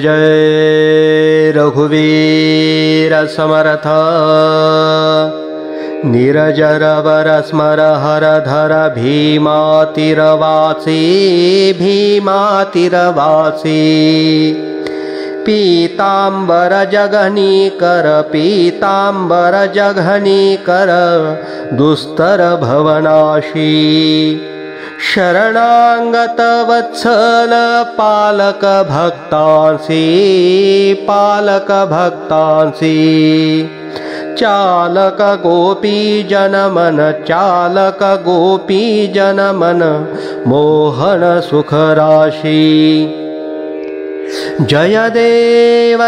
जय रघुवीर समर्थ निरजरवर स्मर हर धर भीमातिरवासी पीतांबर जघनीकर दुस्तर भवनाशी शरणागत वत्सल पालक भक्तांसी चालक गोपी जनमन मोहन सुखराशि जय देव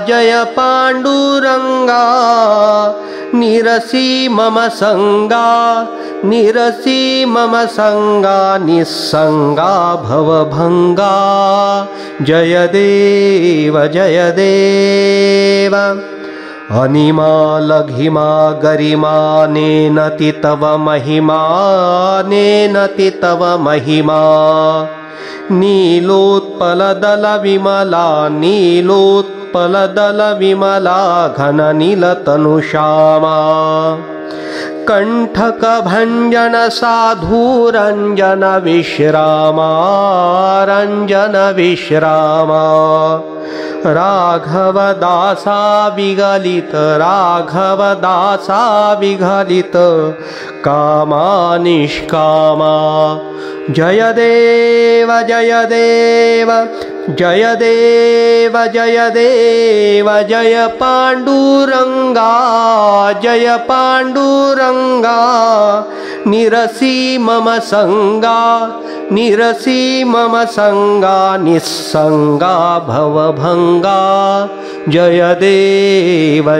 जय पांडुरंगा निरसी मम संगा निस्संगा भवभंगा जय देव अनिमा लघिमा गरिमा नेनति तव महिमा नीलोत्पलदल विमला घन नीलतनुश्यामा कंठक भंजन साधुरंजन विश्रामा राघव दासा विगलित कामा निष्कामा जय देव जय पांडुरंगा निरसी मम संगा निस्संगा भवभंगा जय देव